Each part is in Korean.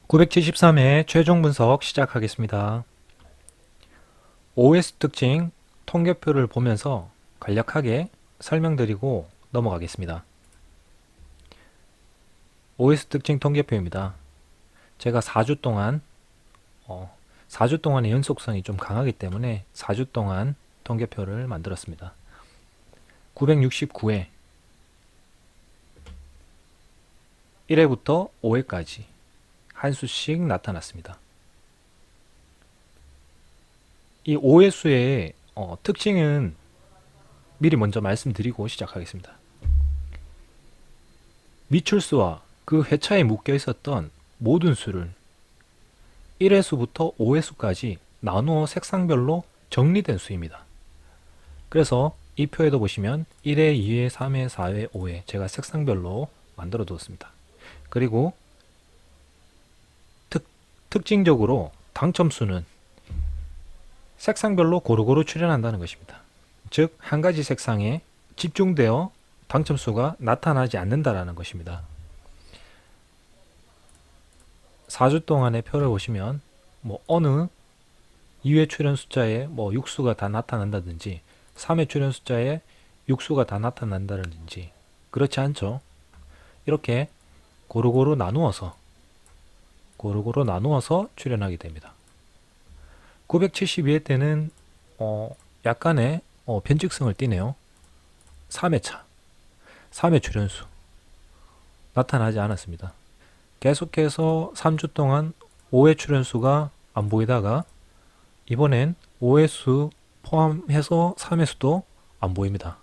973회 최종 분석 시작하겠습니다. OS 특징 통계표를 보면서 간략하게 설명드리고 넘어가겠습니다. OS 특징 통계표입니다. 제가 4주 동안 4주 동안의 연속성이 좀 강하기 때문에 4주 동안 통계표를 만들었습니다. 969회 1회부터 5회까지 한 수씩 나타났습니다. 이 5회 수의 특징은 미리 먼저 말씀드리고 시작하겠습니다. 미출수와 그 회차에 묶여 있었던 모든 수를 1회수부터 5회수까지 나누어 색상별로 정리된 수입니다. 그래서 이 표에도 보시면 1회, 2회, 3회, 4회, 5회 제가 색상별로 만들어 두었습니다. 그리고 특징적으로 당첨수는 색상별로 고루고루 출현한다는 것입니다. 즉, 한 가지 색상에 집중되어 당첨수가 나타나지 않는다는 것입니다. 4주 동안의 표를 보시면 어느 2회 출현 숫자에 육수가 다 나타난다든지 3회 출현 숫자에 육수가 다 나타난다든지 그렇지 않죠. 이렇게 고루고루 나누어서 출현하게 됩니다. 972회 때는 약간의 변칙성을 띠네요. 3회차 3회 출현수 나타나지 않았습니다. 계속해서 3주 동안 5회 출현수가 안 보이다가 이번엔 5회수 포함해서 3회수도 안 보입니다.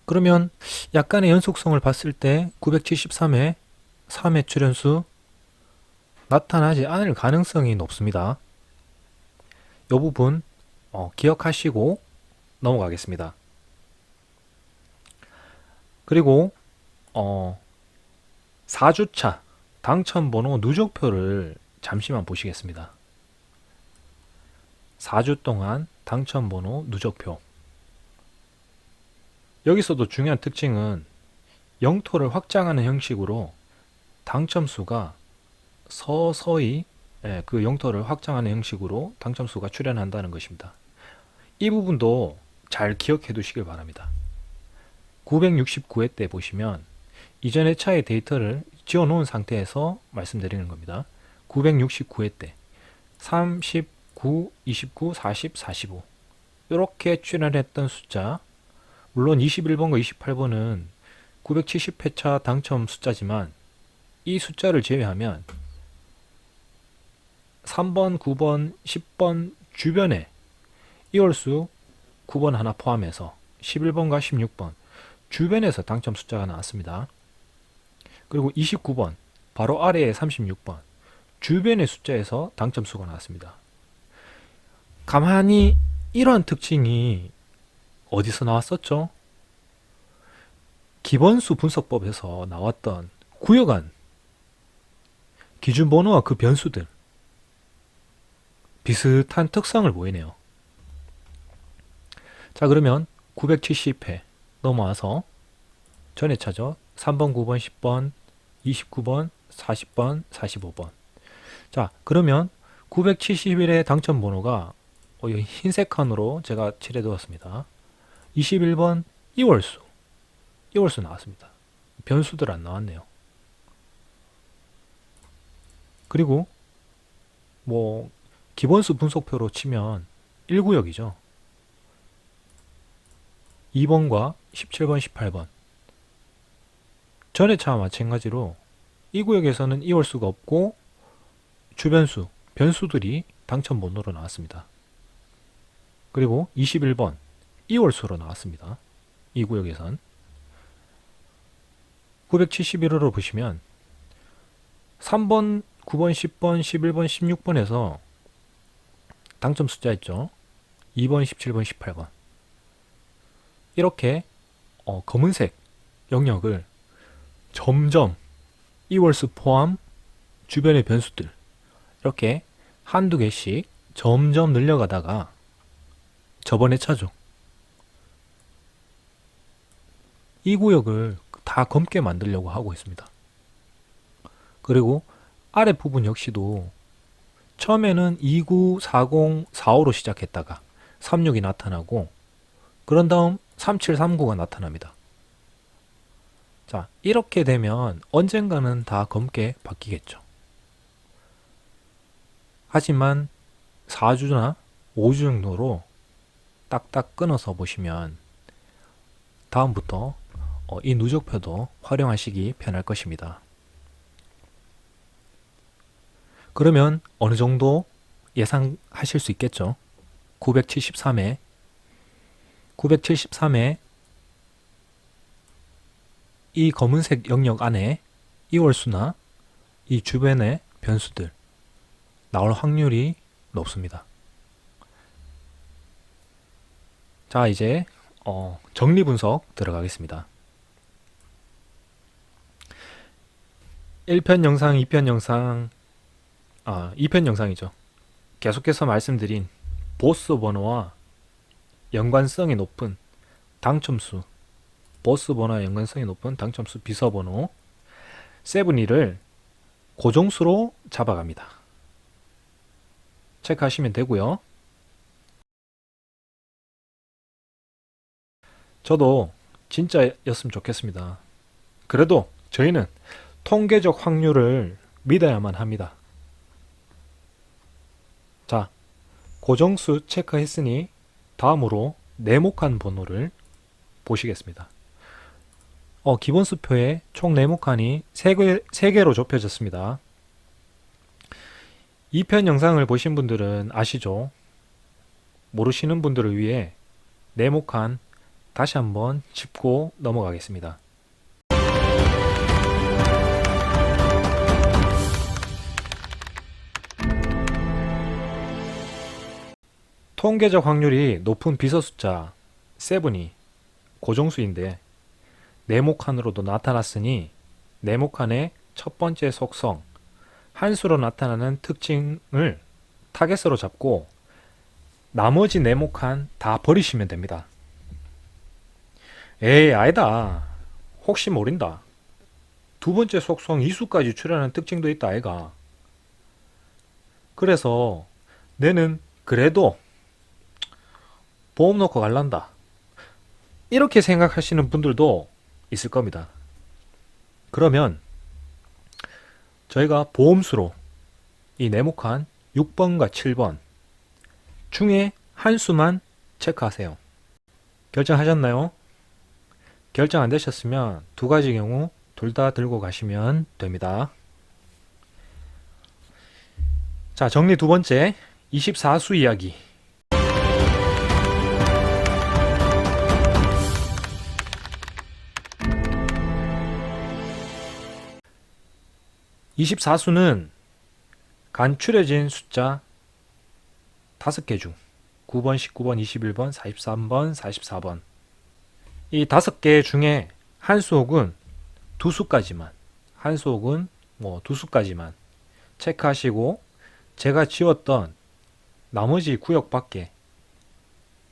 그러면 약간의 연속성을 봤을 때 973회 3회 출현수 나타나지 않을 가능성이 높습니다. 이 부분 기억하시고 넘어가겠습니다. 그리고 4주차 당첨번호 누적표를 잠시만 보시겠습니다. 4주 동안 당첨번호 누적표. 여기서도 중요한 특징은 영토를 확장하는 형식으로 당첨수가 서서히 그 영토를 확장하는 형식으로 당첨수가 출현한다는 것입니다. 이 부분도 잘 기억해 두시길 바랍니다. 969회 때 보시면 이전 회차의 데이터를 지워 놓은 상태에서 말씀드리는 겁니다. 969회 때 39, 29, 40, 45 이렇게 출현했던 숫자, 물론 21번과 28번은 970회차 당첨 숫자지만 이 숫자를 제외하면 3번, 9번, 10번 주변에 이월수 9번 하나 포함해서 11번과 16번 주변에서 당첨 숫자가 나왔습니다. 그리고 29번 바로 아래에 36번 주변의 숫자에서 당첨수가 나왔습니다. 가만히 이러한 특징이 어디서 나왔었죠? 기본수 분석법에서 나왔던 구역안 기준번호와 그 변수들 비슷한 특성을 보이네요. 자, 그러면 970회 넘어와서 전회차죠. 3번, 9번, 10번, 29번, 40번, 45번. 자, 그러면 971의 당첨 번호가 흰색 칸으로 제가 칠해 두었습니다. 21번 이월수 나왔습니다. 변수들 안 나왔네요. 그리고 기본수 분석표로 치면 1구역이죠. 2번과 17번, 18번. 전회차와 마찬가지로 이 구역에서는 이월수가 없고 주변수, 변수들이 당첨 번호로 나왔습니다. 그리고 21번 이월수로 나왔습니다. 이 구역에선 971호로 보시면 3번, 9번, 10번, 11번, 16번에서 당첨 숫자 있죠. 2번, 17번, 18번. 이렇게 검은색 영역을 점점 이월수 포함 주변의 변수들 이렇게 한두 개씩 점점 늘려가다가 저번에 차죠. 이 구역을 다 검게 만들려고 하고 있습니다. 그리고 아래 부분 역시도 처음에는 29, 40, 45로 시작했다가 36이 나타나고 그런 다음 3739가 나타납니다. 자, 이렇게 되면 언젠가는 다 검게 바뀌겠죠. 하지만 4주나 5주 정도로 딱딱 끊어서 보시면 다음부터 이 누적표도 활용하시기 편할 것입니다. 그러면 어느 정도 예상하실 수 있겠죠? 973에 이 검은색 영역 안에 이 월수나 이 주변의 변수들 나올 확률이 높습니다. 자, 이제 정리 분석 들어가겠습니다. 1편 영상, 2편 영상, 2편 영상이죠. 계속해서 말씀드린 보스 번호와 연관성이 높은 당첨수, 보스 번호와 연관성이 높은 당첨수 비서번호 세븐이를 고정수로 잡아갑니다. 체크하시면 되고요. 저도 진짜였으면 좋겠습니다. 그래도 저희는 통계적 확률을 믿어야만 합니다. 자, 고정수 체크했으니 다음으로 네모칸 번호를 보시겠습니다. 기본수표에 총 네모칸이 3개로 좁혀졌습니다. 2편 영상을 보신 분들은 아시죠? 모르시는 분들을 위해 네모칸 다시 한번 짚고 넘어가겠습니다. 통계적 확률이 높은 비서 숫자 세븐이 고정수인데 네모칸으로도 나타났으니 네모칸의 첫 번째 속성 한수로 나타나는 특징을 타겟으로 잡고 나머지 네모칸 다 버리시면 됩니다. 에이, 아니다. 혹시 모른다. 두 번째 속성 이수까지 출현하는 특징도 있다 아이가. 그래서 내는 그래도 보험 넣고 갈란다. 이렇게 생각하시는 분들도 있을 겁니다. 그러면 저희가 보험수로 이 네모칸 6번과 7번 중에 한 수만 체크하세요. 결정하셨나요? 결정 안 되셨으면 두 가지 경우 둘 다 들고 가시면 됩니다. 자, 정리 두 번째 24수 이야기. 24수는 간추려진 숫자 5개 중 9번, 19번, 21번, 43번, 44번 이 5개 중에 한 수 혹은 두 수까지만 한 수 혹은 두 수까지만 체크하시고 제가 지웠던 나머지 구역 밖에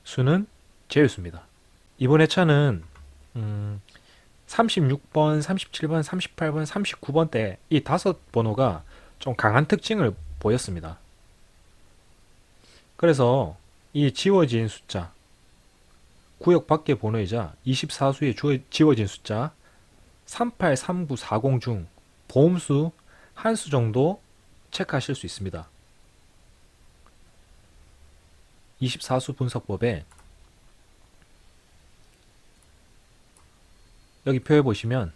수는 제외수입니다. 이번 회차는 36번, 37번, 38번, 39번 때 이 5번호가 좀 강한 특징을 보였습니다. 그래서 이 지워진 숫자 구역 밖의 번호이자 24수에 지워진 숫자 38, 39, 40 중 보험수 한 수 정도 체크하실 수 있습니다. 24수 분석법에 여기 표에 보시면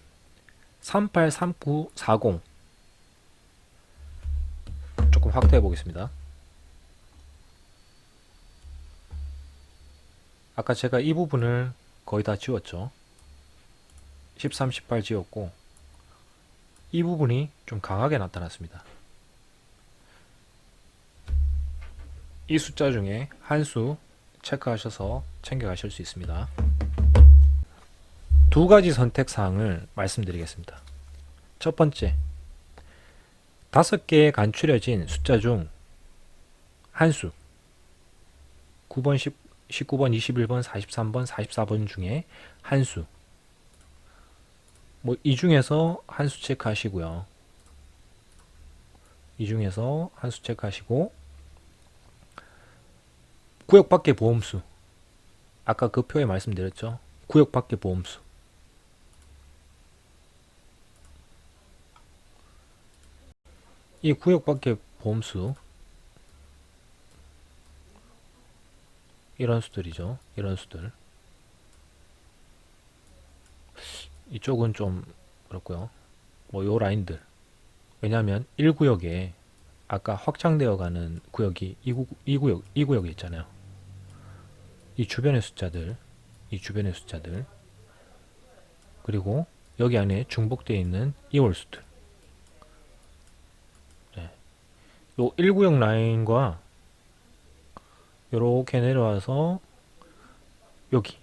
38, 39, 40 조금 확대해 보겠습니다. 아까 제가 이 부분을 거의 다 지웠죠. 13, 18 지웠고 이 부분이 좀 강하게 나타났습니다. 이 숫자 중에 한 수 체크하셔서 챙겨가실 수 있습니다. 두 가지 선택 사항을 말씀드리겠습니다. 첫 번째, 5개의 간추려진 숫자 중 한 수 9번, 19번, 21번, 43번, 44번 중에 한 수 이 중에서 한 수 체크하시고요. 이 중에서 한 수 체크하시고, 구역 밖의 보험수. 아까 그 표에 말씀드렸죠. 구역 밖의 보험수. 이 구역 밖의 보험수, 이런 수들이죠. 이런 수들. 이쪽은 좀 그렇고요. 뭐 요 라인들. 왜냐하면 1구역에 아까 확장되어 가는 구역이 2구역에 있잖아요. 이 주변의 숫자들, 이 주변의 숫자들, 그리고 여기 안에 중복되어 있는 이월수들. 네. 요 1구역 라인과 요렇게 내려와서 여기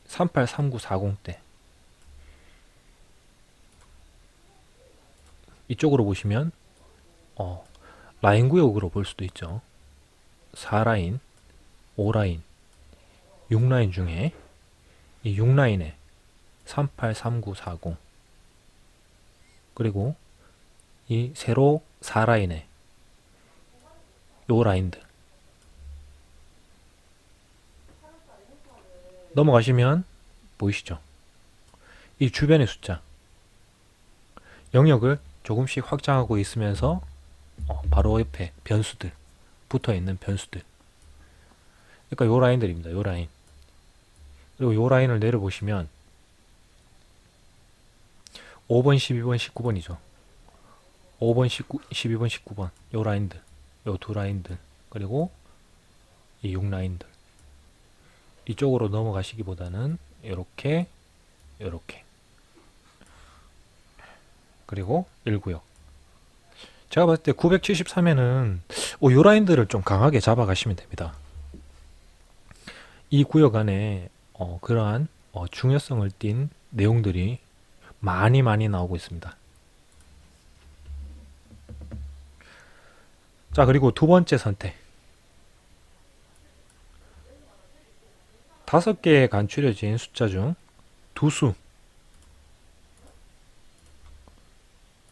383940대 이쪽으로 보시면 라인 구역으로 볼 수도 있죠. 4라인, 5라인, 6라인 중에 이 6라인에 383940 그리고 이 세로 4라인에 요 라인들 넘어가시면 보이시죠? 이 주변의 숫자 영역을 조금씩 확장하고 있으면서 바로 옆에 변수들 붙어있는 변수들, 그러니까 요 라인들입니다. 요 라인. 그리고 요 라인을 내려보시면 5번, 12번, 19번이죠. 5번, 12번, 19번 요 라인들, 요 두 라인들, 그리고 이 6라인들 이쪽으로 넘어가시기보다는 요렇게 요렇게, 그리고 1구역. 제가 봤을 때 973에는 요 라인들을 좀 강하게 잡아가시면 됩니다. 이 구역 안에 그러한 중요성을 띤 내용들이 많이 나오고 있습니다. 자, 그리고 두 번째 선택. 5개에 간추려진 숫자 중 두 수.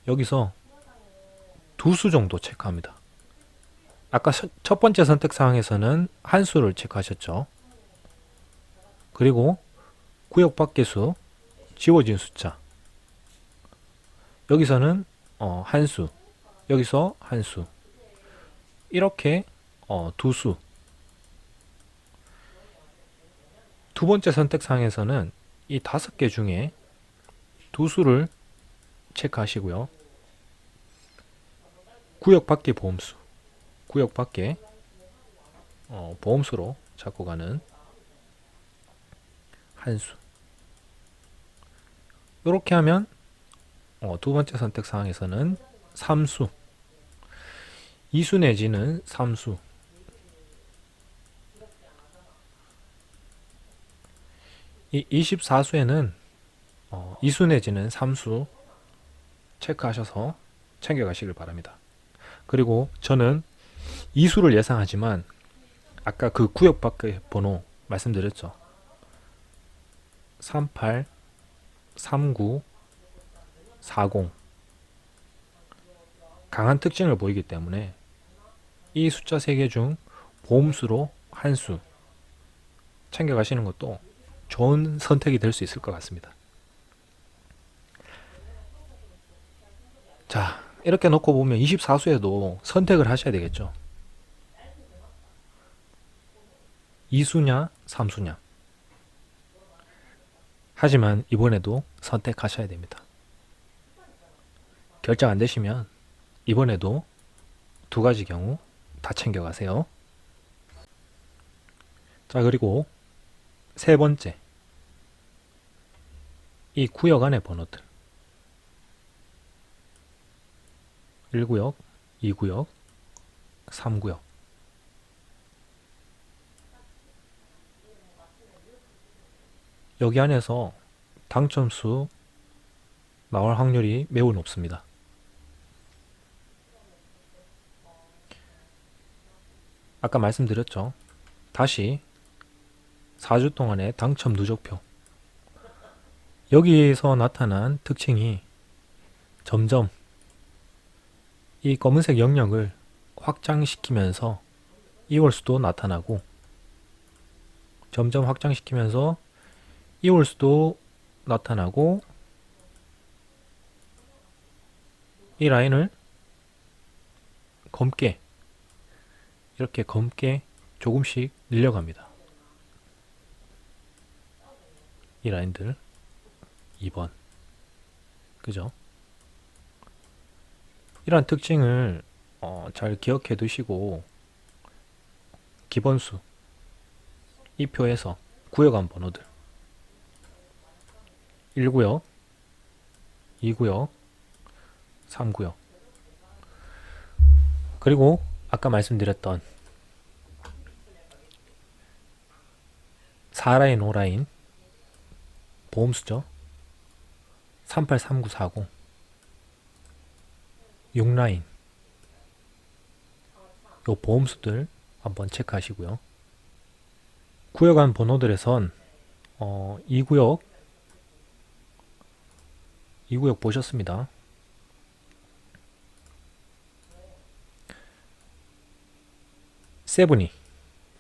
여기서 두 수 정도 체크합니다. 아까 첫 번째 선택 사항에서는 한 수를 체크하셨죠. 그리고 구역 밖의 수, 지워진 숫자. 여기서는 한 수, 여기서 한 수. 이렇게 두 수. 두 번째 선택 사항에서는 이 5개 중에 두 수를 체크하시고요. 구역 밖의 보험수, 구역 밖에 보험수로 잡고 가는 한 수. 이렇게 하면 두 번째 선택 사항에서는 3수, 2수 내지는 3수. 이 24수에는 2수 내지는 3수 체크하셔서 챙겨가시길 바랍니다. 그리고 저는 2수를 예상하지만 아까 그 구역 밖의 번호 말씀드렸죠. 38, 39, 40 강한 특징을 보이기 때문에 이 숫자 3개 중 보험수로 한 수 챙겨가시는 것도 좋은 선택이 될 수 있을 것 같습니다. 자, 이렇게 놓고 보면 24수에도 선택을 하셔야 되겠죠. 2수냐 3수냐. 하지만 이번에도 선택하셔야 됩니다. 결정 안 되시면 이번에도 두 가지 경우 다 챙겨가세요. 자, 그리고 세 번째, 이 구역 안의 번호들 1구역, 2구역, 3구역. 여기 안에서 당첨수 나올 확률이 매우 높습니다. 아까 말씀드렸죠. 다시 4주 동안의 당첨 누적표. 여기에서 나타난 특징이 점점 이 검은색 영역을 확장시키면서 이월수도 나타나고, 점점 확장시키면서 이월수도 나타나고, 이 라인을 검게, 이렇게 검게 조금씩 늘려갑니다. 이 라인들 2번, 그죠? 이러한 특징을 잘 기억해 두시고, 기본수 이 표에서 구역한 번호들 1구역, 2구역, 3구역, 그리고 아까 말씀드렸던 4라인, 5라인 보험수죠. 383940, 6라인 요 보험수들 한번 체크하시고요. 구역한 번호들에선 2구역 보셨습니다. 세븐이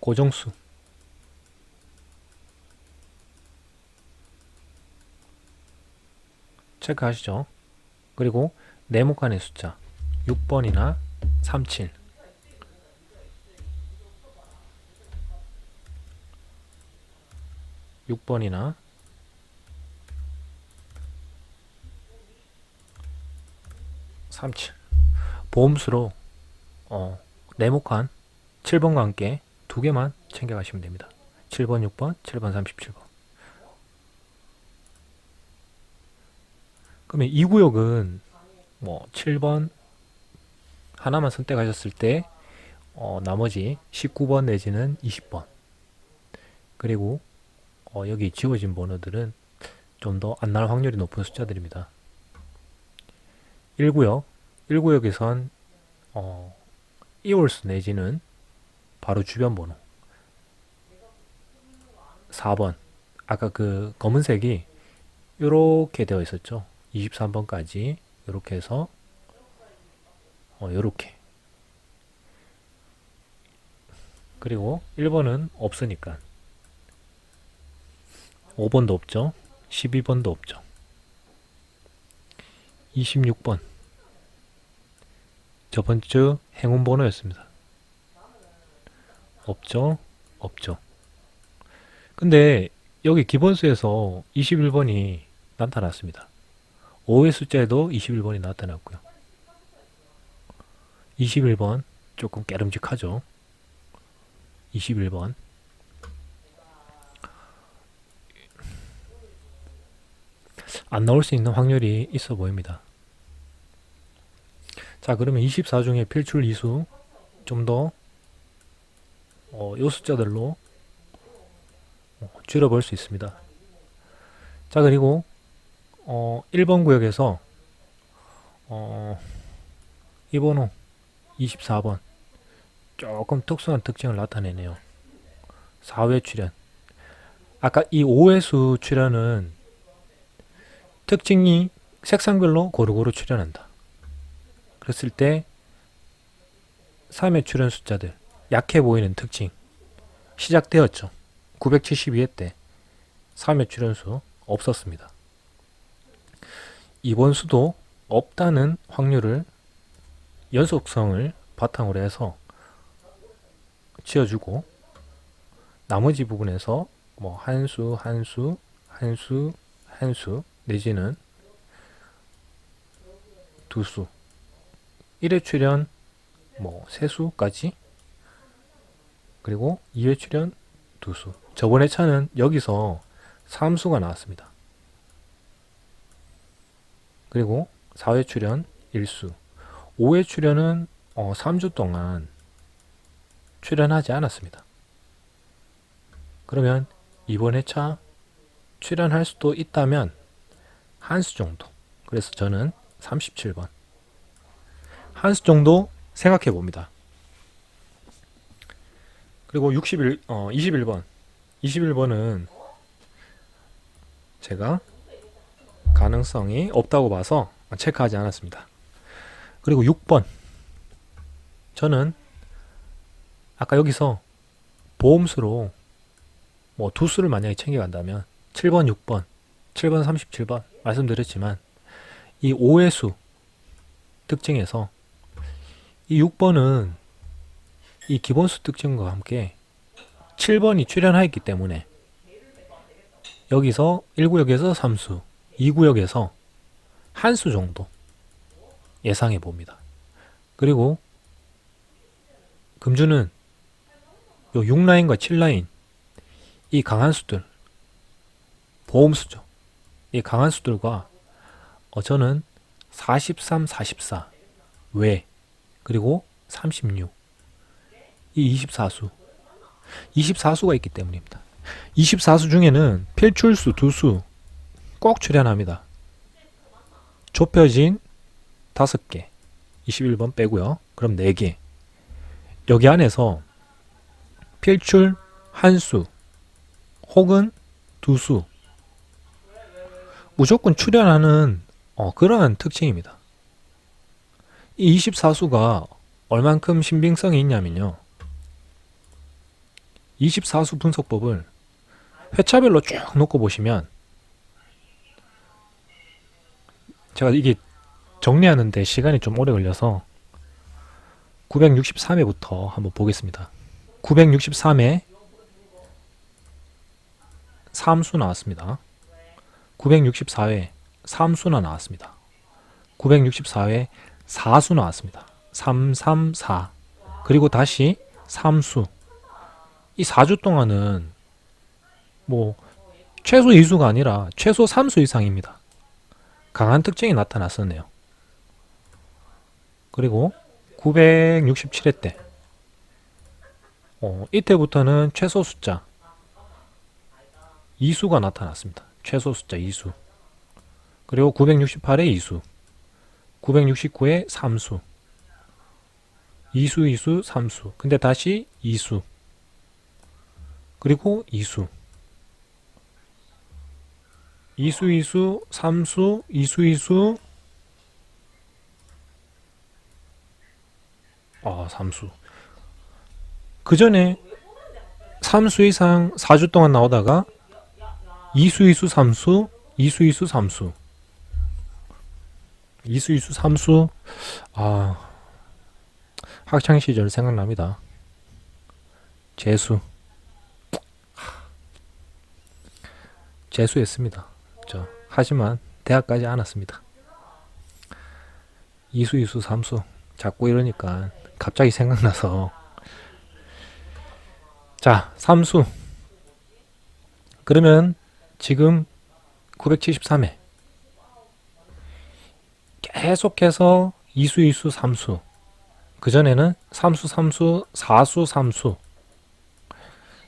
고정수, 체크하시죠. 그리고 네모칸의 숫자 6번이나 37, 6번이나 37 보험수로 네모칸 7번과 함께 두 개만 챙겨가시면 됩니다. 7번, 6번, 7번, 37번. 그러면 2구역은 뭐 7번 하나만 선택하셨을 때 나머지 19번 내지는 20번, 그리고 여기 지워진 번호들은 좀 더 안 날 확률이 높은 숫자들입니다. 1구역에선 이월수 내지는 바로 주변 번호 4번, 아까 그 검은색이 이렇게 되어 있었죠. 23번까지 이렇게 해서 이렇게, 그리고 1번은 없으니까 5번도 없죠. 12번도 없죠. 26번 저번주 행운 번호였습니다. 없죠. 없죠. 근데 여기 기본수에서 21번이 나타났습니다. 5의 숫자에도 21번이 나타났고요. 21번 조금 깨름직하죠. 21번 안 나올 수 있는 확률이 있어 보입니다. 자, 그러면 24 중에 필출 이수 좀 더 요 숫자들로 줄여볼 수 있습니다. 자, 그리고 1번 구역에서 이 번호 24번 조금 특수한 특징을 나타내네요. 4회 출현. 아까 이 5회수 출현은 특징이 색상별로 고루고루 출현한다. 그랬을 때 3회 출현 숫자들 약해 보이는 특징 시작되었죠. 972회 때 3회 출현수 없었습니다. 이번 수도 없다는 확률을 연속성을 바탕으로 해서 지어주고, 나머지 부분에서 뭐 한수, 한수, 한수, 한수 내지는 두수, 1회 출현 뭐 세수까지, 그리고 2회 출현 두수. 저번 회차는 여기서 3수가 나왔습니다. 그리고 4회 출현 1수. 5회 출현은 3주 동안 출현하지 않았습니다. 그러면 이번 회차 출현할 수도 있다면 한 수 정도. 그래서 저는 37번 한 수 정도 생각해 봅니다. 그리고 21번 21번은 제가 가능성이 없다고 봐서 체크하지 않았습니다. 그리고 6번 저는 아까 여기서 보험수로 뭐 두 수를 만약에 챙겨간다면 7번, 6번, 7번, 37번 말씀드렸지만 이 5의 수 특징에서 이 6번은 이 기본수 특징과 함께 7번이 출현하였기 때문에 여기서 1구역에서 3수, 2구역에서 한 수 정도 예상해 봅니다. 그리고 금주는 요 6라인과 7라인 이 강한 수들 보험수죠. 이 강한 수들과 저는 43, 44 외 그리고 36 이 24수 24수가 있기 때문입니다. 24수 중에는 필출수 2수 꼭 출현합니다. 좁혀진 5개 21번 빼고요. 그럼 4개 여기 안에서 필출 1수 혹은 2수 무조건 출현하는 그러한 특징입니다. 이 24수가 얼만큼 신빙성이 있냐면요. 24수 분석법을 회차별로 쭉 놓고 보시면 제가 이게 정리하는데 시간이 좀 오래 걸려서 963회부터 한번 보겠습니다. 963회 3수 나왔습니다. 964회 3수나 나왔습니다. 964회 4수 나왔습니다. 334 그리고 다시 3수 이 4주 동안은 뭐 최소 2수가 아니라 최소 3수 이상입니다. 강한 특징이 나타났었네요. 그리고 967회 때 이때부터는 최소 숫자 2수가 나타났습니다. 최소 숫자 2수 그리고 968회 2수 969회 3수 2수 2수 3수 근데 다시 2수 그리고 2수 2수 2수 3수 2수 2수 3수 그 전에 3수 이상 4주 동안 나오다가 2수 2수 3수 2수 2수 3수 2수 2수 3수 학창시절 생각납니다. 재수했습니다. 하지만 대학까지 안 왔습니다. 2수 2수 3수 자꾸 이러니까 갑자기 생각나서 자 3수 그러면 지금 973회 계속해서 2수 2수 3수 그전에는 3수 3수 4수 3수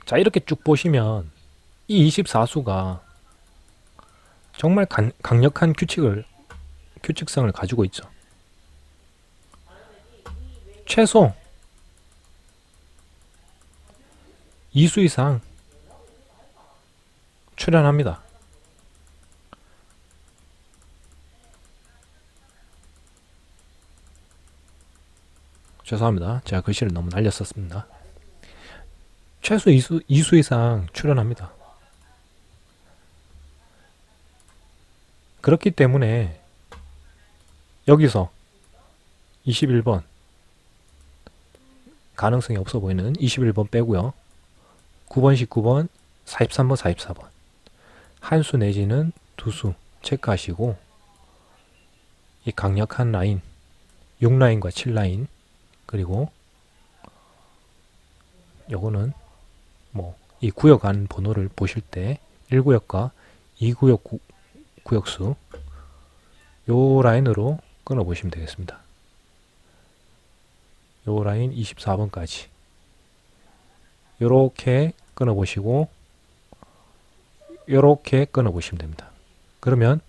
자 이렇게 쭉 보시면 이 24수가 정말 강력한 규칙성을 가지고 있죠. 최소 2수 이상 출현합니다. 죄송합니다. 제가 글씨를 너무 날렸었습니다. 최소 2수 이상 출현합니다. 그렇기 때문에 여기서 21번 가능성이 없어 보이는 21번 빼고요. 9번, 19번, 43번, 44번 한 수 내지는 두 수 체크하시고 이 강력한 라인 6라인과 7라인 그리고 요거는 뭐 이 구역 안 번호를 보실 때 1구역과 2구역 구역수 요 라인으로 끊어 보시면 되겠습니다. 요 라인 24번까지 요렇게 끊어 보시고 요렇게 끊어 보시면 됩니다. 그러면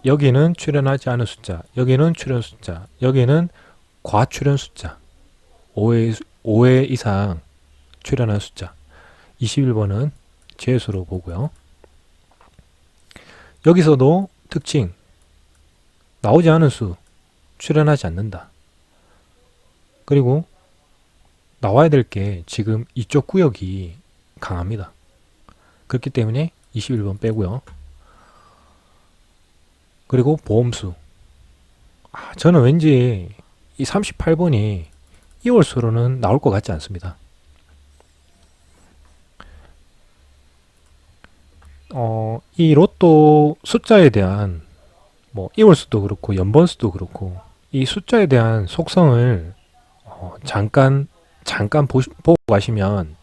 여기는 출현하지 않은 숫자, 여기는 출현 숫자, 여기는 과출현 숫자 5회 이상 출현한 숫자 21번은 제수로 보고요. 여기서도 특징 나오지 않은 수 출현하지 않는다. 그리고 나와야 될 게 지금 이쪽 구역이 강합니다. 그렇기 때문에 21번 빼고요. 그리고 보험수. 저는 왠지 이 38번이 이월수로는 나올 것 같지 않습니다. 이 로또 숫자에 대한 뭐 이월수도 그렇고 연번수도 그렇고 이 숫자에 대한 속성을 잠깐 보고 가시면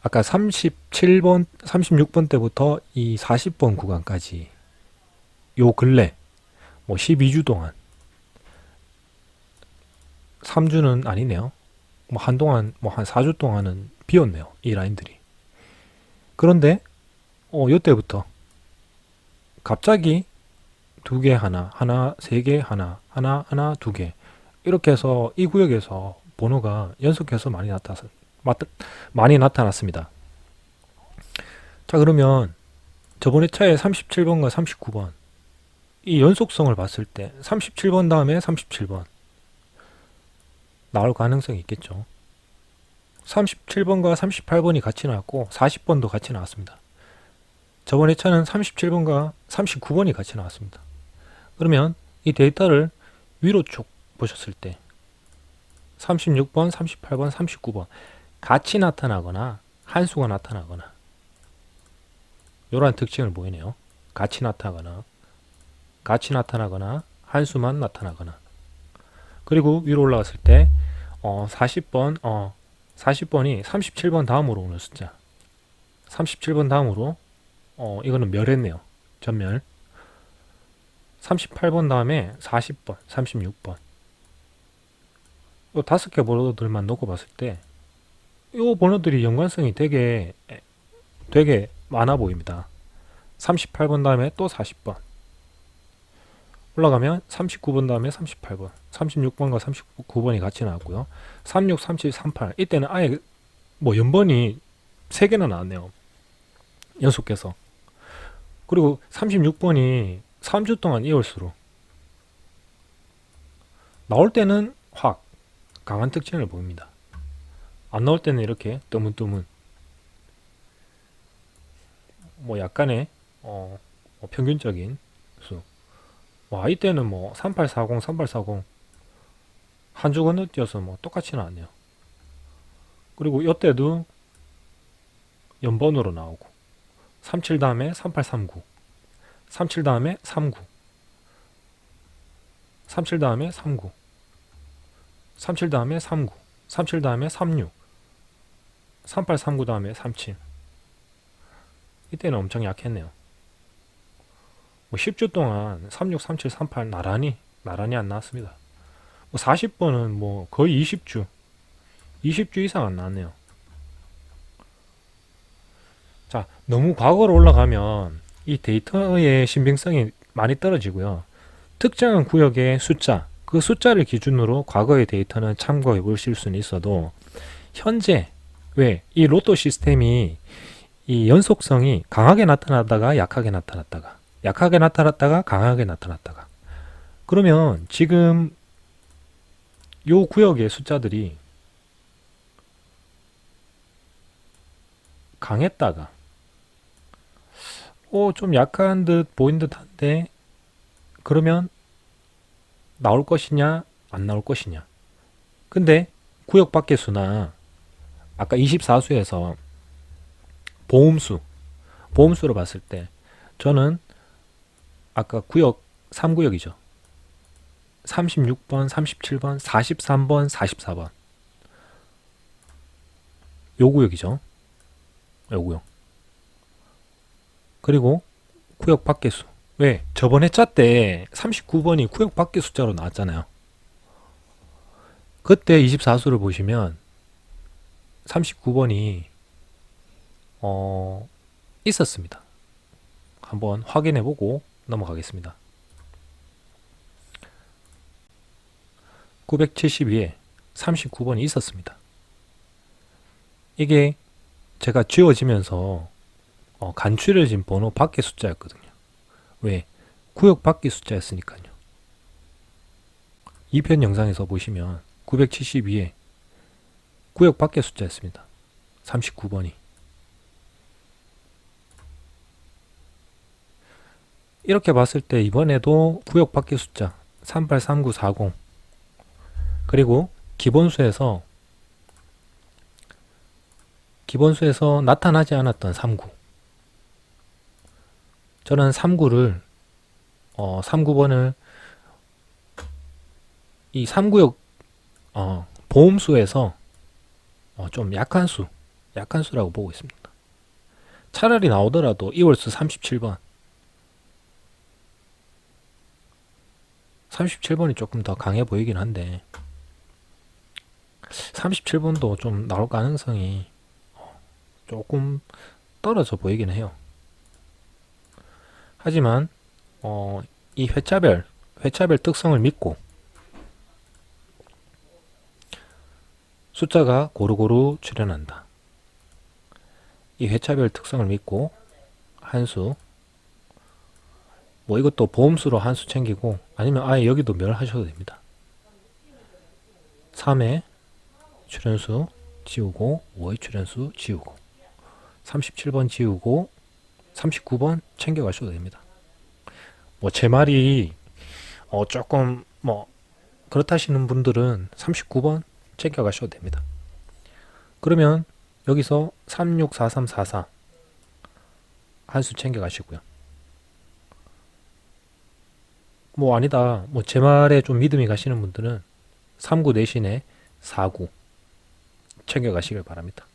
아까 37번, 36번 때부터 이 40번 구간까지 요 근래 뭐 12주 동안 3주는 아니네요. 뭐 한동안 뭐 한 4주 동안은 비었네요. 이 라인들이. 그런데 요때부터 갑자기 두 개 하나, 세 개 하나, 두 개 이렇게 해서 이 구역에서 번호가 연속해서 많이 나타났습니다. 자, 그러면 저번에 차에 37번과 39번 이 연속성을 봤을 때 37번 다음에 37번 나올 가능성이 있겠죠. 37번과 38번이 같이 나왔고 40번도 같이 나왔습니다. 저번에 차는 37번과 39번이 같이 나왔습니다. 그러면 이 데이터를 위로 쭉 보셨을 때 36번, 38번, 39번 같이 나타나거나 한 수가 나타나거나 이러한 특징을 보이네요. 같이 나타나거나 한 수만 나타나거나 그리고 위로 올라갔을 때 40번이 37번 다음으로 오는 숫자 37번 다음으로 이거는 멸했네요. 전멸 38번 다음에 40번, 36번 이 5개 번호들만 놓고 봤을 때 이 번호들이 연관성이 되게 많아 보입니다. 38번 다음에 또 40번 올라가면 39번 다음에 38번 36번과 39번이 같이 나왔고요. 36, 37, 38 이때는 아예 뭐 연번이 3개나 나왔네요. 연속해서. 그리고 36번이 3주 동안 이월수로 나올 때는 확 강한 특징을 보입니다. 안 나올 때는 이렇게 뜨문뜨문 뭐 약간의 뭐 평균적인 수. 와, 이때는 뭐 3840, 3840 한 주 건너뛰어서 뭐 똑같이 나왔네요. 그리고 이때도 연번으로 나오고 37 다음에 3839 37 다음에 39 37 다음에 39 37 다음에 39 37 다음에 36 3839 다음에 37 이때는 엄청 약했네요. 뭐 10주 동안 36, 37, 38 나란히 안 나왔습니다. 뭐 40번은 뭐 거의 20주 이상 안 나왔네요. 자, 너무 과거로 올라가면 이 데이터의 신빙성이 많이 떨어지고요. 특정한 구역의 숫자, 그 숫자를 기준으로 과거의 데이터는 참고해 보실 수는 있어도 현재 왜 이 로또 시스템이 이 연속성이 강하게 나타났다가 약하게 나타났다가 강하게 나타났다가 그러면 지금 요 구역의 숫자들이 강했다가 좀 약한 듯 보인 듯한데 그러면 나올 것이냐 안 나올 것이냐. 근데 구역 밖의 수나 아까 24수에서 보험수로 봤을 때 저는 아까 구역 3구역이죠. 36번, 37번, 43번, 44번 요 구역이죠. 요 구역. 그리고 구역 밖의 수. 왜? 저번에 짜 때 39번이 구역 밖의 숫자로 나왔잖아요. 그때 24수를 보시면 39번이 있었습니다. 한번 확인해보고 넘어가겠습니다. 972에 39번이 있었습니다. 이게 제가 지워지면서 간추려진 번호 밖의 숫자였거든요. 왜? 구역 밖의 숫자였으니까요. 2편 영상에서 보시면 972에 구역 밖의 숫자였습니다. 39번이. 이렇게 봤을 때 이번에도 구역 밖의 숫자 383940 그리고 기본수에서 나타나지 않았던 39. 저는 39번을 이 3구역 보험수에서 좀 약한 수라고 보고 있습니다. 차라리 나오더라도 이월수 37번 37번이 조금 더 강해 보이긴 한데 37번도 좀 나올 가능성이 조금 떨어져 보이긴 해요. 하지만 이 회차별 특성을 믿고 숫자가 고루고루 출현한다. 이 회차별 특성을 믿고 한수 이것도 보험수로 한수 챙기고 아니면 아예 여기도 멸하셔도 됩니다. 3회 출현수 지우고 5회 출현수 지우고 37번 지우고 39번 챙겨가셔도 됩니다. 제 말이 조금 그렇다시는 분들은 39번 챙겨가셔도 됩니다. 그러면 여기서 364344 한수 챙겨가시고요. 아니다. 제 말에 좀 믿음이 가시는 분들은 39 대신에 49 챙겨가시길 바랍니다.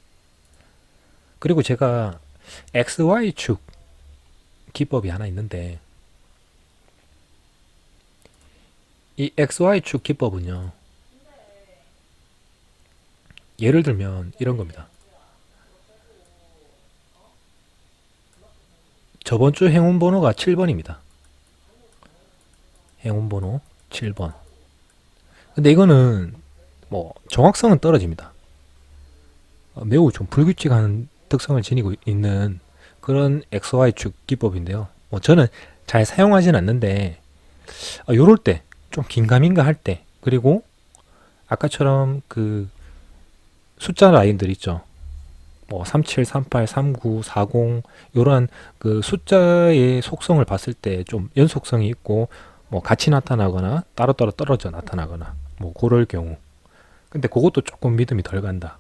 그리고 제가 XY축 기법이 하나 있는데 이 XY축 기법은요. 예를 들면 이런 겁니다. 저번 주 행운번호가 7번입니다. 행운번호 7번. 근데 이거는 정확성은 떨어집니다. 매우 좀 불규칙한 특성을 지니고 있는 그런 XY축 기법인데요. 저는 잘 사용하진 않는데 요럴 때 좀 긴가민가 할 때 그리고 아까처럼 그 숫자 라인들 있죠. 37, 38, 39, 40 요런 그 숫자의 속성을 봤을 때 좀 연속성이 있고 같이 나타나거나 따로따로 떨어져 나타나거나 그럴 경우. 근데 그것도 조금 믿음이 덜 간다.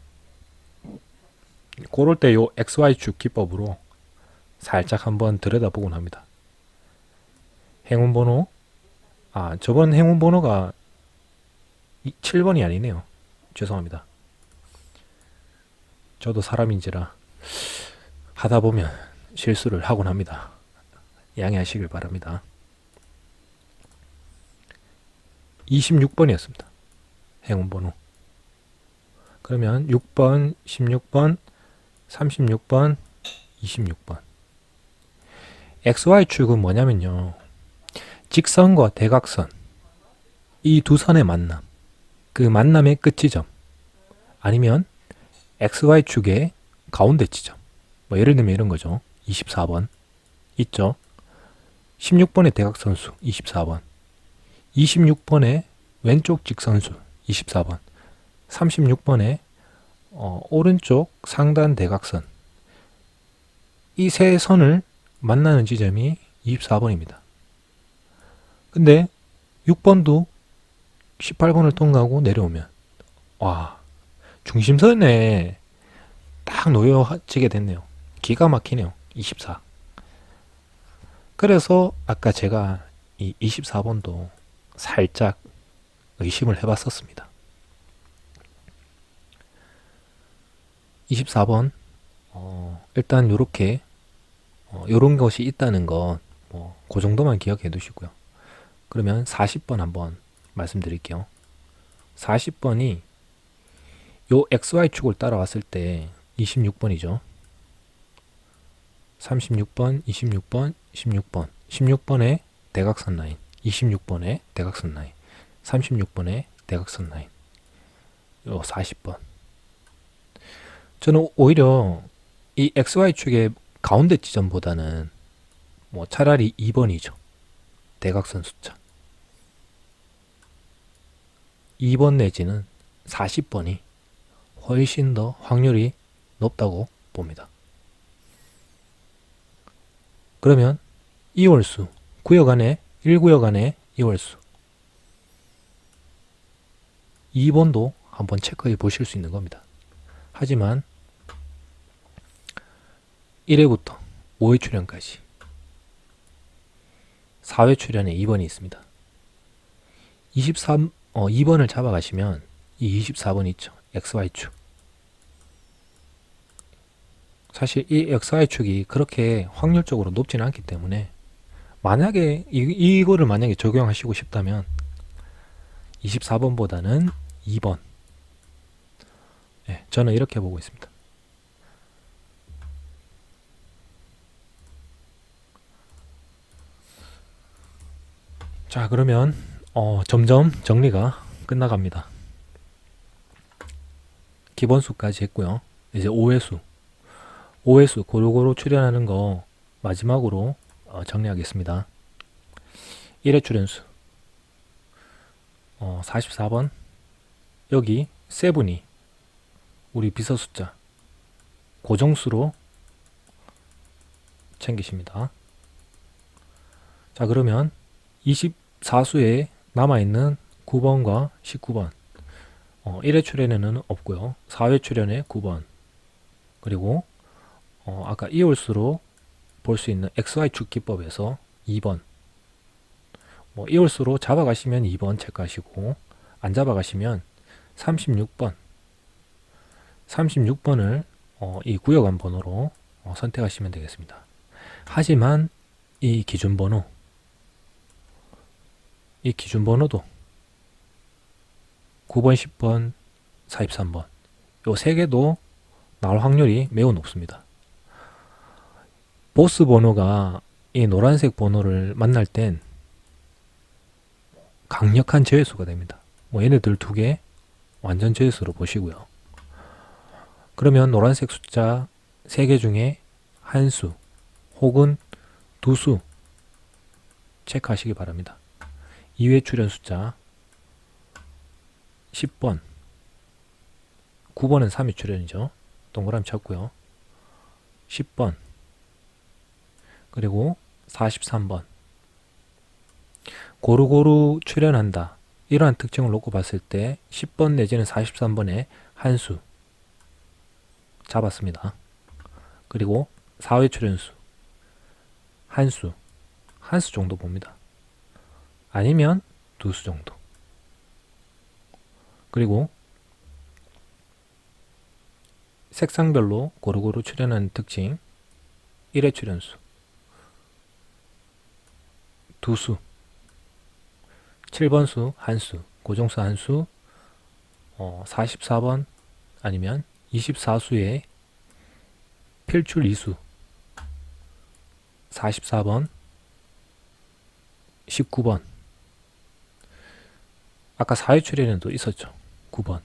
그럴 때 요 XY축 기법으로 살짝 한번 들여다보곤 합니다. 행운번호 저번 행운번호가 7번이 아니네요. 죄송합니다. 저도 사람인지라 하다 보면 실수를 하곤 합니다. 양해하시길 바랍니다. 26번이었습니다. 행운번호. 그러면 6번, 16번, 36번, 26번. XY축은 뭐냐면요. 직선과 대각선. 이 두 선의 만남. 그 만남의 끝 지점. 아니면 XY축의 가운데 지점. 예를 들면 이런 거죠. 24번. 있죠. 16번의 대각선수 24번. 26번의 왼쪽 직선수 24번. 36번의 오른쪽 상단 대각선. 이 세 선을 만나는 지점이 24번입니다. 근데 6번도 18번을 통과하고 내려오면 중심선에 딱 놓여지게 됐네요. 기가 막히네요. 24. 그래서 아까 제가 이 24번도 살짝 의심을 해봤었습니다. 24번 일단 요렇게 요런 것이 있다는 건 그 정도만 기억해 두시고요. 그러면 40번 한번 말씀드릴게요. 40번이 요 XY축을 따라왔을 때 26번이죠. 36번, 26번, 16번. 16번에 대각선 라인, 26번에 대각선 라인, 36번에 대각선 라인. 요 40번. 저는 오히려 이 XY축의 가운데 지점보다는 차라리 2번이죠. 대각선 숫자. 2번 내지는 40번이 훨씬 더 확률이 높다고 봅니다. 그러면 2월수, 구역 안에 1구역 안에 2월수 2번도 한번 체크해 보실 수 있는 겁니다. 하지만 1회부터 5회 출연까지 4회 출연에 2번이 있습니다. 2번을 잡아가시면 이 24번 있죠. XY축. 사실 이 XY축이 그렇게 확률적으로 높지는 않기 때문에 만약에 이거를 만약에 적용하시고 싶다면 24번보다는 2번. 네, 저는 이렇게 보고 있습니다. 자, 그러면 점점 정리가 끝나갑니다. 기본수까지 했고요. 이제 5회수. 5회수 고루고루 출연하는 거 마지막으로 정리하겠습니다. 1회 출연수 44번. 여기 세븐이 우리 비서 숫자 고정수로 챙기십니다. 자, 그러면 24수에 남아있는 9번과 19번 1회 출연에는 없고요. 4회 출연에 9번 그리고 아까 이홀수로 볼 수 있는 XY축 기법에서 2번 2홀수로 잡아가시면 2번 체크하시고 안 잡아가시면 36번 36번을 이 구역원 번호로 선택하시면 되겠습니다. 하지만 이 기준번호도 이 9번, 10번, 43번 요 3개도 나올 확률이 매우 높습니다. 보스 번호가 이 노란색 번호를 만날 땐 강력한 제외수가 됩니다. 얘네들 2개 완전 제외수로 보시고요. 그러면 노란색 숫자 3개 중에 한 수 혹은 2수 체크하시기 바랍니다. 2회 출연 숫자 10번 9번은 3회 출연이죠. 동그라미 쳤고요. 10번 그리고 43번 고루고루 출연한다. 이러한 특징을 놓고 봤을 때 10번 내지는 43번에 한 수 잡았습니다. 그리고 4회 출연수 한 수 정도 봅니다. 아니면 2수 정도. 그리고 색상별로 고루고루 출연하는 특징 1회 출연수 2수 7번수 한수 고정수 한수 44번 아니면 24수의 필출 2수 44번 19번 아까 4회 출연에도 있었죠. 9번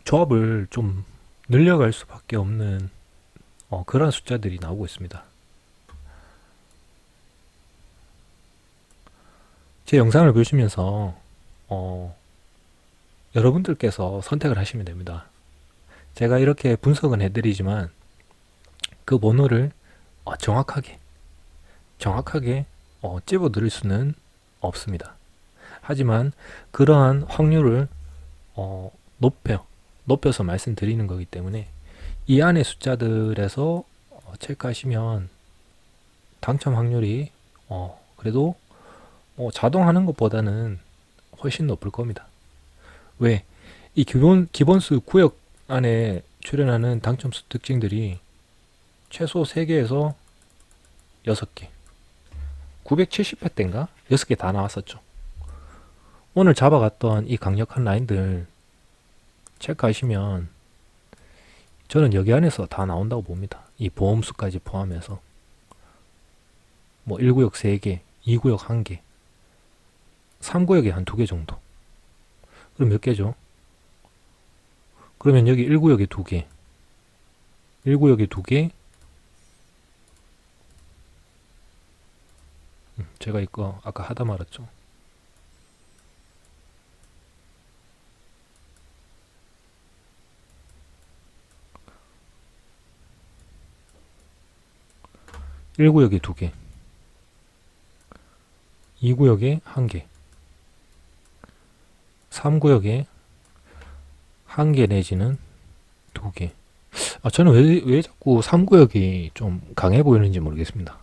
조합을 좀 늘려갈 수밖에 없는 그런 숫자들이 나오고 있습니다. 제 영상을 보시면서 여러분들께서 선택을 하시면 됩니다. 제가 이렇게 분석은 해드리지만 그 번호를 정확하게 찝어 드릴 수는 없습니다. 하지만 그러한 확률을 높여서 말씀드리는 거기 때문에 이 안의 숫자들에서 체크하시면 당첨 확률이 그래도 자동하는 것보다는 훨씬 높을 겁니다. 왜? 이 기본수 구역 안에 출연하는 당첨수 특징들이 최소 3개에서 6개 970회 때인가? 6개 다 나왔었죠. 오늘 잡아갔던 이 강력한 라인들 체크하시면 저는 여기 안에서 다 나온다고 봅니다. 이 보험수까지 포함해서 1구역 3개 2구역 1개 3구역에 한 2개 정도. 그럼 몇 개죠? 그러면 여기 1구역에 2개 1구역에 2개 제가 이거 아까 하다 말았죠. 일 구역에 2개, 2구역에 1개, 3구역에 1개 내지는 2개. 저는 왜 자꾸 3구역이 좀 강해 보이는지 모르겠습니다.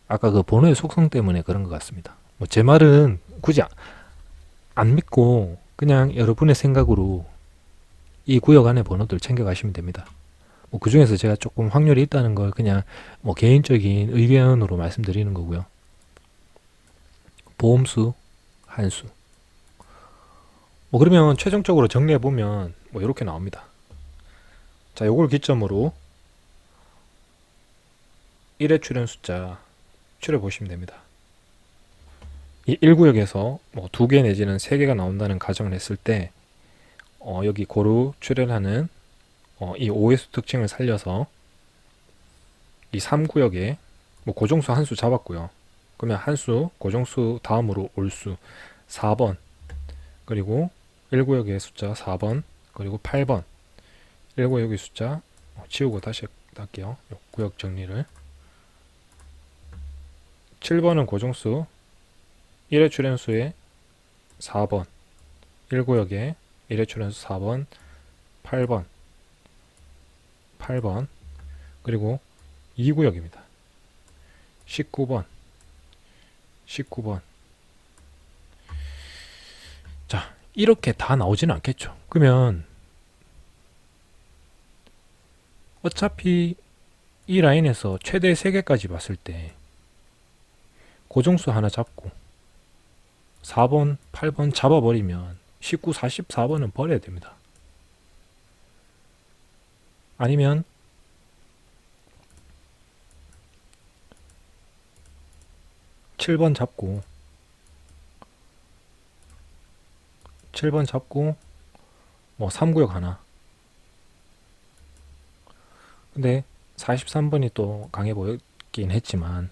아까 그 번호의 속성 때문에 그런 것 같습니다. 뭐 제 말은 굳이 안 믿고 그냥 여러분의 생각으로 이 구역 안에 번호들 챙겨가시면 됩니다. 뭐 그 중에서 제가 조금 확률이 있다는 걸 그냥 뭐 개인적인 의견으로 말씀드리는 거고요. 보험수, 한수. 뭐 그러면 최종적으로 정리해 보면 뭐 이렇게 나옵니다. 자, 요걸 기점으로 1회 출연 숫자 추려 보시면 됩니다. 이 1구역에서 뭐 2개 내지는 3개가 나온다는 가정을 했을 때 여기 고루 출연하는 이 OS 특징을 살려서 이 3구역에 뭐 고정수 한 수 잡았고요. 그러면 한수 고정수 다음으로 올수 4번, 그리고 1구역의 숫자 4번, 그리고 8번 1구역의 숫자 지우고 다시 할게요. 구역 정리를. 7번은 고정수 1회 출연수의 4번, 1구역에 1회 출연수 4번, 8번, 그리고 2구역입니다. 19번. 자, 이렇게 다 나오지는 않겠죠. 그러면 어차피 이 라인에서 최대 3개까지 봤을 때 고정수 하나 잡고 4번, 8번 잡아버리면 19, 44번은 버려야 됩니다. 아니면 7번 잡고 뭐 3구역 하나. 근데 43번이 또 강해 보였긴 했지만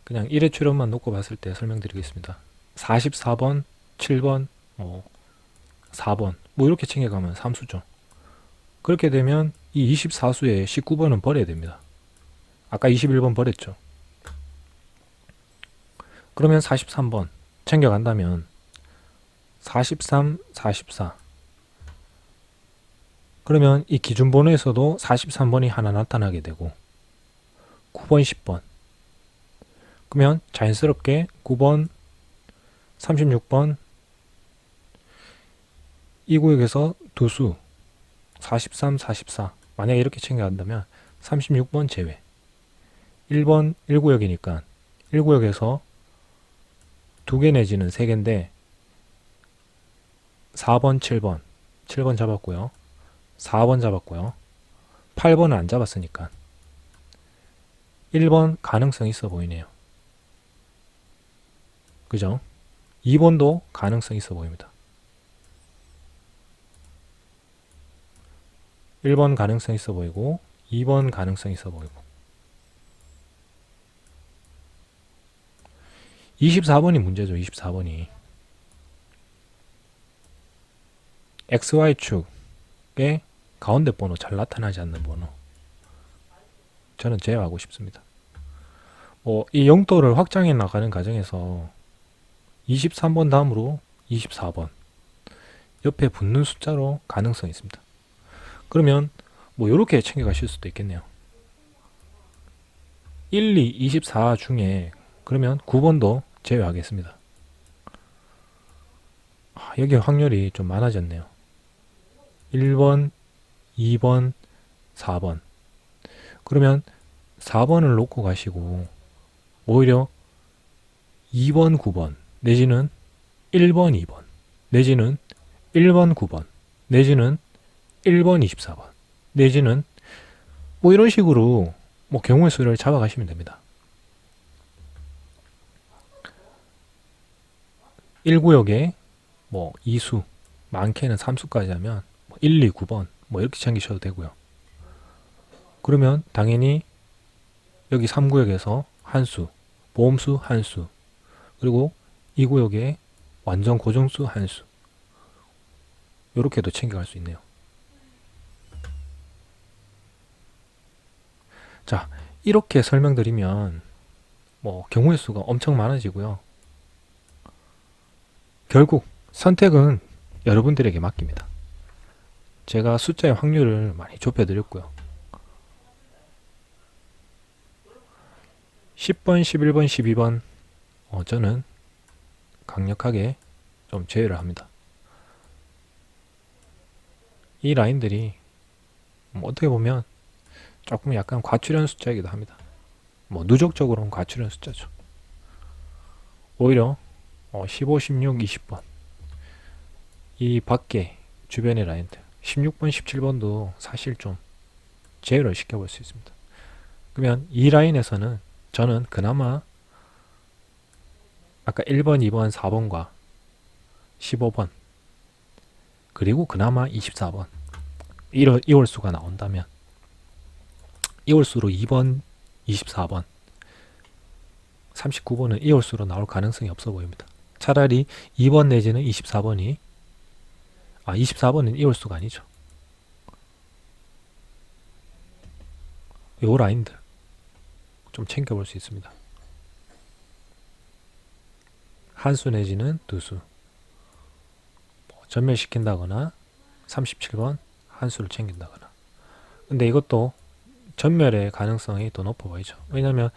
그냥 1회 출연만 놓고 봤을 때 설명드리겠습니다. 44번, 7번, 4번 뭐 이렇게 챙겨가면 3수죠. 그렇게 되면 이 24수에 19번은 버려야 됩니다. 아까 21번 버렸죠. 그러면 43번 챙겨간다면 43, 44. 그러면 이 기준번호에서도 43번이 하나 나타나게 되고 9번, 10번. 그러면 자연스럽게 9번, 36번 이 구역에서 두 수 43, 44 만약에 이렇게 챙겨간다면 36번 제외. 1번 1구역이니까 1구역에서 2개 내지는 3개인데 4번, 7번 잡았고요. 4번 잡았고요. 8번은 안 잡았으니까 1번 가능성 있어 보이네요. 그죠? 2번도 가능성 있어 보입니다. 1번 가능성 있어 보이고 2번 가능성 있어 보이고 24번이 문제죠. 24번이 XY축의 가운데 번호 잘 나타나지 않는 번호 저는 제외하고 싶습니다. 이 영도를 확장해 나가는 과정에서 23번 다음으로 24번 옆에 붙는 숫자로 가능성이 있습니다. 그러면 뭐 이렇게 챙겨가실 수도 있겠네요. 1, 2, 24 중에 그러면 9번도 제외하겠습니다. 여기 확률이 좀 많아졌네요. 1번, 2번, 4번. 그러면 4번을 놓고 가시고 오히려 2번, 9번 내지는 1번, 2번 내지는 1번, 9번 내지는 1번, 24번 내지는 뭐 이런 식으로 뭐 경우의 수를 잡아가시면 됩니다. 1구역에 뭐 2수 많게는 3수까지 하면 1, 2, 9번 뭐 이렇게 챙기셔도 되고요. 그러면 당연히 여기 3구역에서 한수, 보험수 한수, 그리고 이 구역에 완전 고정수 한수, 이렇게도 챙겨갈 수 있네요. 자, 이렇게 설명드리면 뭐 경우의 수가 엄청 많아지고요. 결국 선택은 여러분들에게 맡깁니다. 제가 숫자의 확률을 많이 좁혀드렸고요. 10번, 11번, 12번 저는 강력하게 좀 제외를 합니다. 이 라인들이 어떻게 보면 조금 약간 과출현 숫자이기도 합니다. 뭐 누적적으로는 과출현 숫자죠. 오히려 15, 16, 20번 이 밖에 주변의 라인들 16번, 17번도 사실 좀 제외를 시켜볼 수 있습니다. 그러면 이 라인에서는 저는 그나마 아까 1번, 2번, 4번과 15번 그리고 그나마 24번 이월수가 나온다면 이월수로 2번, 24번 39번은 이월수로 나올 가능성이 없어 보입니다. 차라리 2번 내지는 24번이 24번은 이월수가 아니죠. 요 라인들 좀 챙겨볼 수 있습니다. 한수 내지는 두수 전멸시킨다거나 37번 한수를 챙긴다거나. 근데 이것도 전멸의 가능성이 더 높아 보이죠. 왜냐면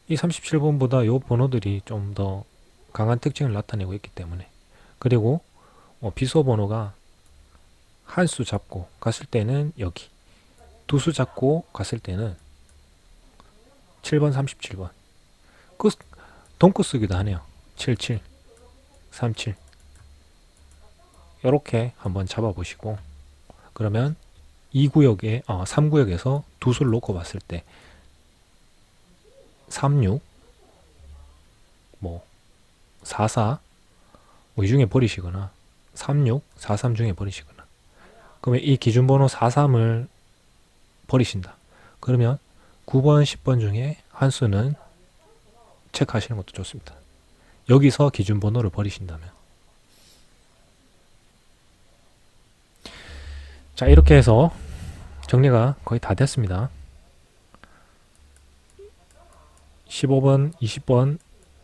이 37번보다 요 번호들이 좀 더 강한 특징을 나타내고 있기 때문에. 그리고 비소 번호가 한수 잡고 갔을 때는 여기, 두수 잡고 갔을 때는 7번, 37번 그 동구 쓰기도 하네요. 77, 37 이렇게 한번 잡아보시고, 그러면 2구역에 3구역에서 두수를 놓고 봤을 때 36, 뭐 44, 이 중에 버리시거나 36, 43 중에 버리시거나, 그러면 이 기준번호 43을 버리신다. 그러면 9번, 10번 중에 한 수는 체크하시는 것도 좋습니다. 여기서 기준번호를 버리신다면. 자, 이렇게 해서 정리가 거의 다 됐습니다. 15번, 20번,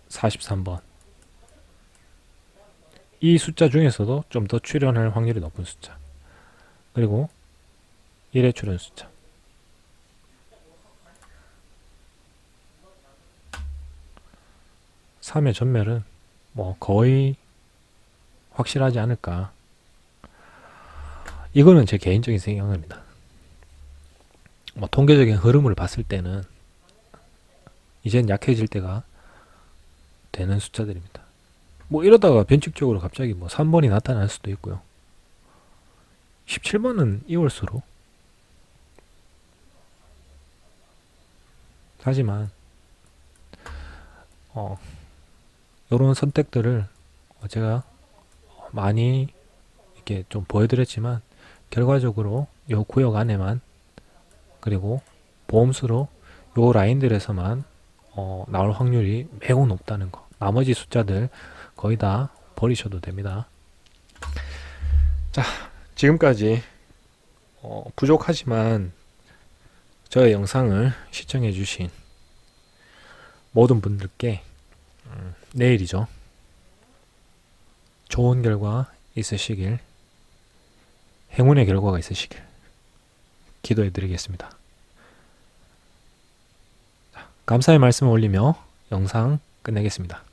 43번 이 숫자 중에서도 좀 더 출현할 확률이 높은 숫자, 그리고 1회 출현 숫자. 3의 전멸은 뭐 거의 확실하지 않을까. 이거는 제 개인적인 생각입니다. 뭐 통계적인 흐름을 봤을 때는 이젠 약해질 때가 되는 숫자들입니다. 뭐 이러다가 변칙적으로 갑자기 뭐 3번이 나타날 수도 있고요. 17번은 이월수로. 하지만 이런 선택들을 제가 많이 이렇게 좀 보여드렸지만, 결과적으로 요 구역 안에만, 그리고 보험수로 요 라인들에서만 나올 확률이 매우 높다는 거. 나머지 숫자들 거의 다 버리셔도 됩니다. 자, 지금까지 부족하지만 저의 영상을 시청해 주신 모든 분들께 내일이죠. 좋은 결과 있으시길, 행운의 결과가 있으시길 기도해 드리겠습니다. 감사의 말씀을 올리며 영상 끝내겠습니다.